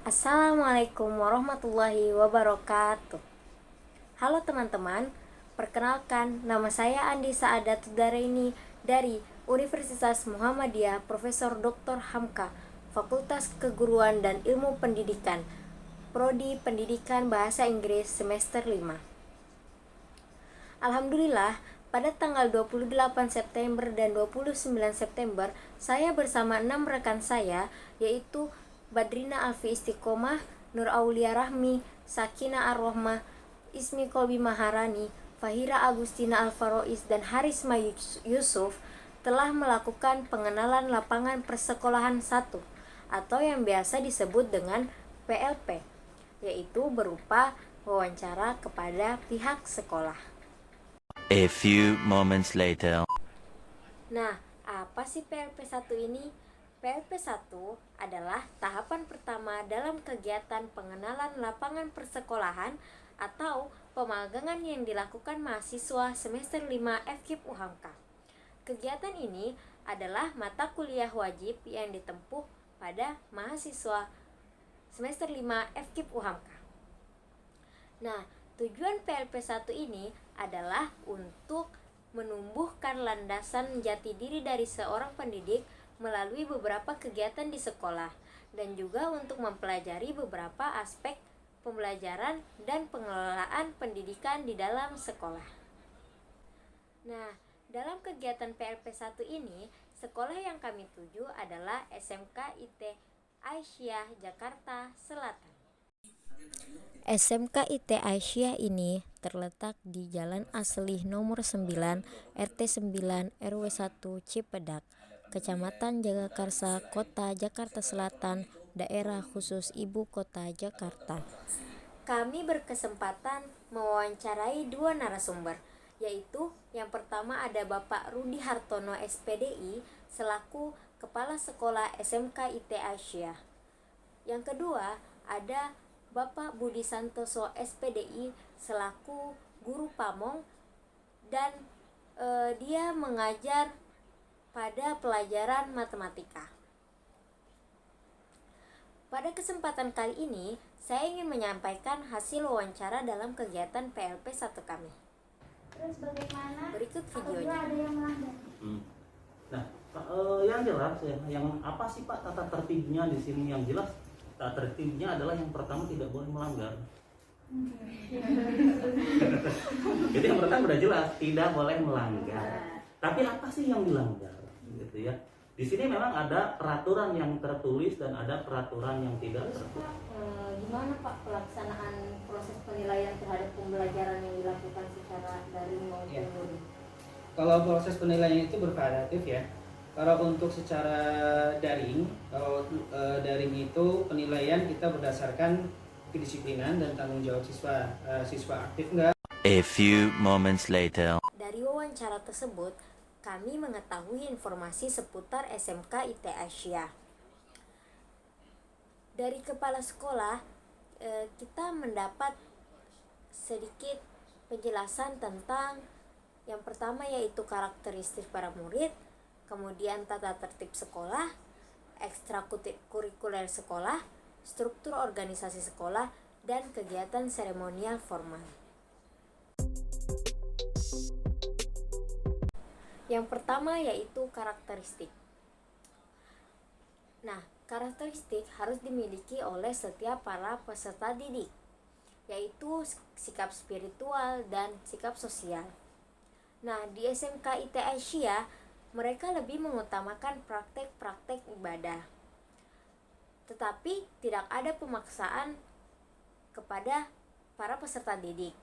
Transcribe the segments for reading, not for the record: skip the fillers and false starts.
Assalamualaikum warahmatullahi wabarakatuh. Halo teman-teman, perkenalkan nama saya Andi Saadat Daraini dari Universitas Muhammadiyah Profesor Dr. Hamka, Fakultas Keguruan dan Ilmu Pendidikan, Prodi Pendidikan Bahasa Inggris semester 5. Alhamdulillah, pada tanggal 28 September dan 29 September, saya bersama 6 rekan saya, yaitu Badrina Alfi Istiqomah, Nur Aulia Rahmi, Sakina Ar-Rohmah, Ismi Kolbi Maharani, Fahira Agustina Alfarois, dan Harisma Yusuf telah melakukan pengenalan lapangan persekolahan 1 atau yang biasa disebut dengan PLP, yaitu berupa wawancara kepada pihak sekolah. A few moments later. Nah, apa sih PLP 1 ini? PLP 1 adalah tahapan pertama dalam kegiatan pengenalan lapangan persekolahan atau pemagangan yang dilakukan mahasiswa semester 5 FKIP UHAMKA. Kegiatan ini adalah mata kuliah wajib yang ditempuh pada mahasiswa semester 5 FKIP UHAMKA. Nah, tujuan PLP 1 ini adalah untuk menumbuhkan landasan jati diri dari seorang pendidik melalui beberapa kegiatan di sekolah, dan juga untuk mempelajari beberapa aspek pembelajaran dan pengelolaan pendidikan di dalam sekolah. Nah, dalam kegiatan PLP 1 ini, sekolah yang kami tuju adalah SMK IT Aisyah Jakarta Selatan. SMK IT Aisyah ini terletak di Jalan Aslih nomor 9, RT 9, RW 1 Cipedak, Kecamatan Jagakarsa, Kota Jakarta Selatan, Daerah Khusus Ibu Kota Jakarta. Kami berkesempatan mewawancarai 2 narasumber, yaitu yang pertama ada Bapak Rudi Hartono SPDI selaku Kepala Sekolah SMK IT Aisyah. Yang kedua ada Bapak Budi Santoso SPDI selaku Guru Pamong, dan dia mengajar pada pelajaran matematika. Pada kesempatan kali ini, saya ingin menyampaikan hasil wawancara dalam kegiatan PLP 1 kami. Terus bagaimana? Berikut videonya. Ada yang melanggar. Nah, yang jelas ya, yang apa sih Pak tata tertibnya di sini? Yang jelas tata tertibnya adalah yang pertama tidak boleh melanggar. Jadi yang pertama udah jelas tidak boleh melanggar. Tapi apa sih yang dilanggar? Gitu ya. Di sini memang ada peraturan yang tertulis dan ada peraturan yang tidak tertulis. Gimana Pak pelaksanaan proses penilaian terhadap pembelajaran yang dilakukan secara daring maupun luring? Kalau proses penilaian itu bervariatif ya. Kalau untuk secara daring, daring itu penilaian kita berdasarkan kedisiplinan dan tanggung jawab siswa. Siswa aktif enggak? A few moments later. Dari wawancara tersebut, kami mengetahui informasi seputar SMK IT Aisyah. Dari kepala sekolah, kita mendapat sedikit penjelasan tentang yang pertama yaitu karakteristik para murid, kemudian tata tertib sekolah, ekstrakurikuler sekolah, struktur organisasi sekolah, dan kegiatan seremonial formal. Yang pertama yaitu karakteristik. Nah, karakteristik harus dimiliki oleh setiap para peserta didik, yaitu sikap spiritual dan sikap sosial. Nah, di SMK IT Aisyah, mereka lebih mengutamakan praktek-praktek ibadah. Tetapi tidak ada pemaksaan kepada para peserta didik.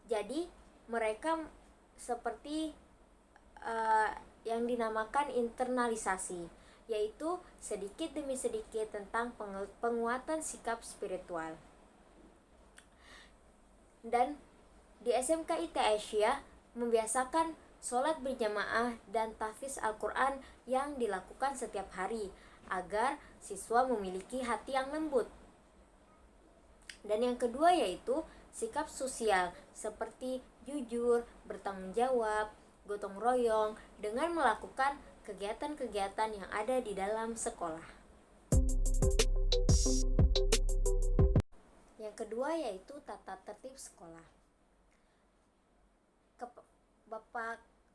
Jadi, mereka seperti yang dinamakan internalisasi, yaitu sedikit demi sedikit tentang penguatan sikap spiritual. Dan di SMK IT Aisyah membiasakan sholat berjamaah dan tahfiz Al-Quran yang dilakukan setiap hari agar siswa memiliki hati yang lembut. Dan yang kedua yaitu sikap sosial seperti jujur, bertanggung jawab, gotong royong dengan melakukan kegiatan-kegiatan yang ada di dalam sekolah. Yang kedua yaitu tata tertib sekolah.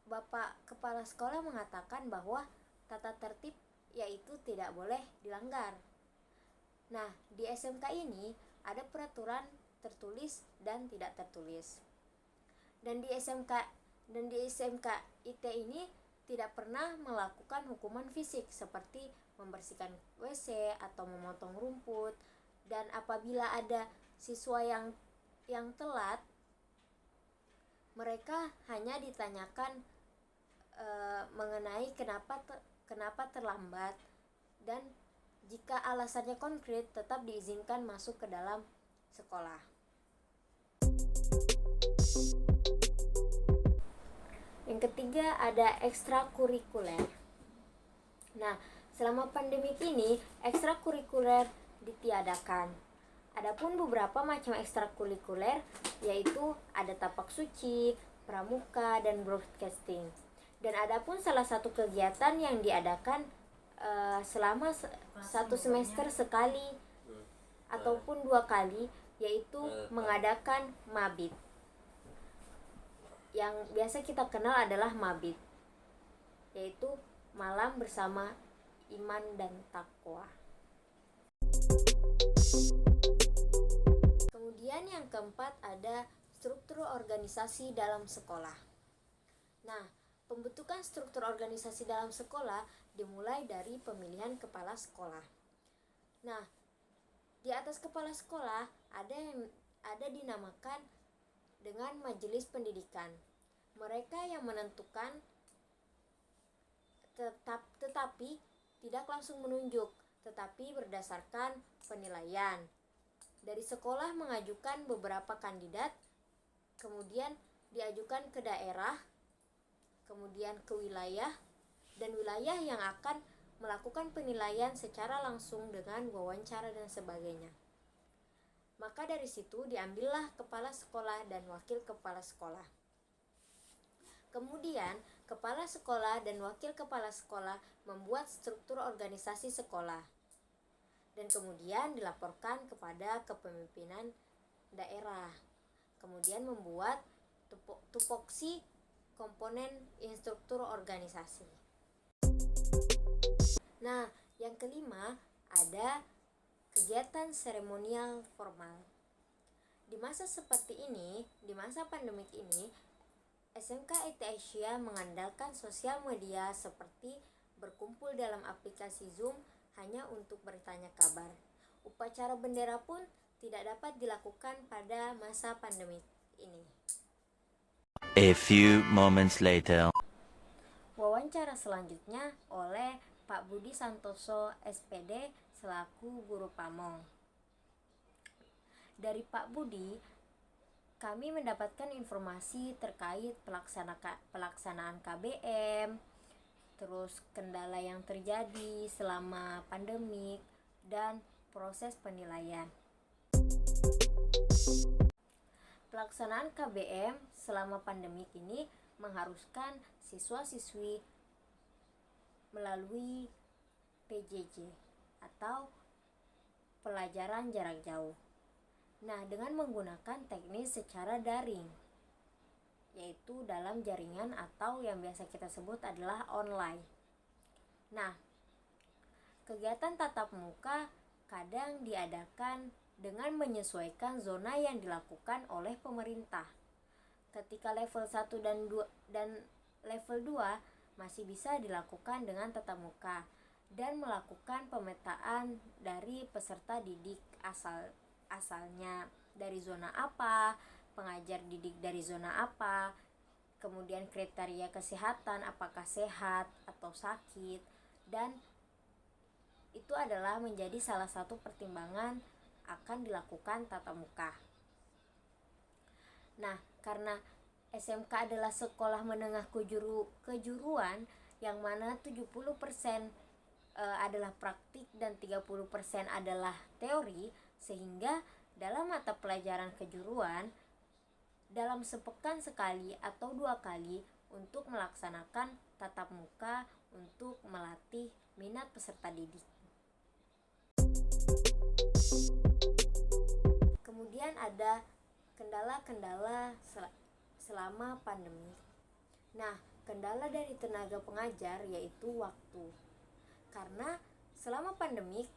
Bapak Kepala Sekolah mengatakan bahwa tata tertib yaitu tidak boleh dilanggar. Nah, di SMK ini ada peraturan tertulis dan tidak tertulis. Dan di SMK IT ini tidak pernah melakukan hukuman fisik seperti membersihkan WC atau memotong rumput. Dan apabila ada siswa yang telat, mereka hanya ditanyakan mengenai kenapa terlambat, dan jika alasannya konkret tetap diizinkan masuk ke dalam sekolah. Yang ketiga ada ekstrakurikuler. Nah, selama pandemi ini ekstrakurikuler ditiadakan. Adapun beberapa macam ekstrakurikuler yaitu ada tapak suci, pramuka, dan broadcasting. Dan adapun salah satu kegiatan yang diadakan selama satu semester sekali ataupun 2 kali yaitu mengadakan mabit. Yang biasa kita kenal adalah mabit, yaitu malam bersama iman dan takwa. Kemudian yang keempat ada struktur organisasi dalam sekolah. Nah, pembentukan struktur organisasi dalam sekolah dimulai dari pemilihan kepala sekolah. Nah, di atas kepala sekolah ada dinamakan dengan majelis pendidikan. Mereka yang menentukan tetapi tidak langsung menunjuk, tetapi berdasarkan penilaian. Dari sekolah mengajukan beberapa kandidat, kemudian diajukan ke daerah, kemudian ke wilayah, dan wilayah yang akan melakukan penilaian secara langsung dengan wawancara dan sebagainya. Maka dari situ diambillah kepala sekolah dan wakil kepala sekolah. Kemudian kepala sekolah dan wakil kepala sekolah membuat struktur organisasi sekolah, dan kemudian dilaporkan kepada kepemimpinan daerah. Kemudian membuat tupoksi komponen instruktur organisasi. Nah, yang kelima ada kegiatan seremonial formal. Di masa seperti ini, di masa pandemik ini, SMK IT Asia mengandalkan sosial media seperti berkumpul dalam aplikasi Zoom hanya untuk bertanya kabar. Upacara bendera pun tidak dapat dilakukan pada masa pandemi ini. A few moments later. Wawancara selanjutnya oleh Pak Budi Santoso SPD selaku Guru Pamong. Dari Pak Budi, kami mendapatkan informasi terkait pelaksanaan KBM, terus kendala yang terjadi selama pandemik, dan proses penilaian. Pelaksanaan KBM selama pandemik ini mengharuskan siswa-siswi melalui PJJ atau pelajaran jarak jauh. Nah, dengan menggunakan teknis secara daring, yaitu dalam jaringan atau yang biasa kita sebut adalah online. Nah, kegiatan tatap muka kadang diadakan dengan menyesuaikan zona yang dilakukan oleh pemerintah. Ketika level 1 dan level 2 masih bisa dilakukan dengan tatap muka dan melakukan pemetaan dari peserta didik asalnya dari zona apa, pengajar didik dari zona apa, kemudian kriteria kesehatan apakah sehat atau sakit, dan itu adalah menjadi salah satu pertimbangan akan dilakukan tatap muka. Nah, karena SMK adalah sekolah menengah kejuruan yang mana 70% adalah praktik dan 30% adalah teori, sehingga dalam mata pelajaran kejuruan dalam sepekan sekali atau 2 kali untuk melaksanakan tatap muka untuk melatih minat peserta didik. Kemudian ada kendala-kendala selama pandemi. Nah, kendala dari tenaga pengajar yaitu waktu. Karena selama pandemik,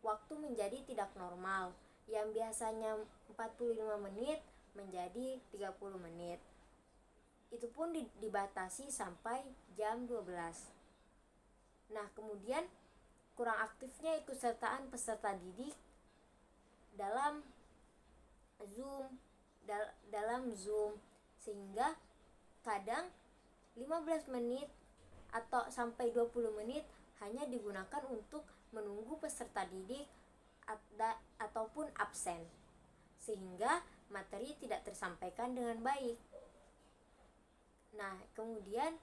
waktu menjadi tidak normal, yang biasanya 45 menit menjadi 30 menit. Itu pun dibatasi sampai jam 12. Nah, kemudian kurang aktifnya ikutsertaan peserta didik dalam Zoom sehingga kadang 15 menit atau sampai 20 menit hanya digunakan untuk menunggu peserta didik ataupun absen, sehingga materi tidak tersampaikan dengan baik. Nah, kemudian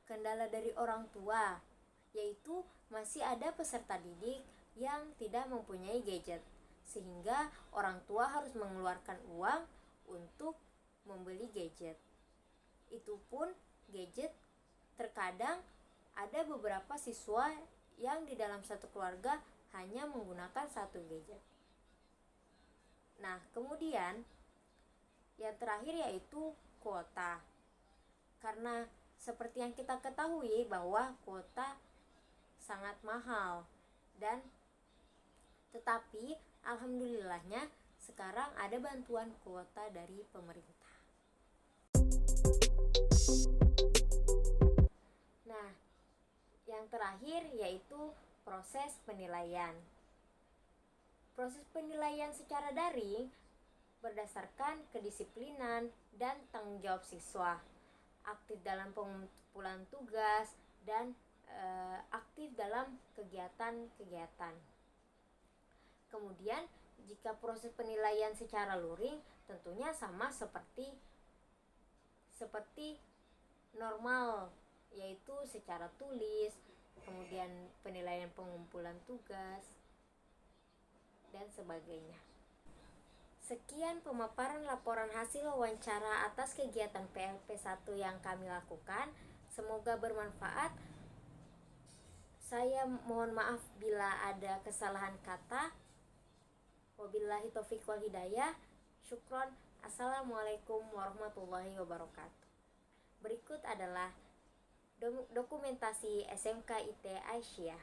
kendala dari orang tua, yaitu masih ada peserta didik yang tidak mempunyai gadget, sehingga orang tua harus mengeluarkan uang untuk membeli gadget. Itu pun gadget terkadang ada beberapa siswa yang di dalam satu keluarga hanya menggunakan satu gadget. Nah, kemudian yang terakhir yaitu kuota. Karena seperti yang kita ketahui bahwa kuota sangat mahal, dan tetapi alhamdulillahnya sekarang ada bantuan kuota dari pemerintah. Nah, yang terakhir yaitu proses penilaian. Proses penilaian secara daring berdasarkan kedisiplinan dan tanggung jawab siswa, aktif dalam pengumpulan tugas, dan aktif dalam kegiatan-kegiatan. Kemudian jika proses penilaian secara luring tentunya sama seperti normal, yaitu secara tulis, kemudian penilaian pengumpulan tugas, dan sebagainya. Sekian pemaparan laporan hasil wawancara atas kegiatan PLP1 yang kami lakukan. Semoga bermanfaat. Saya mohon maaf bila ada kesalahan kata. Wabillahi taufiq wal hidayah. Syukron. Assalamualaikum warahmatullahi wabarakatuh. Berikut adalah dokumentasi SMK IT Aisyah.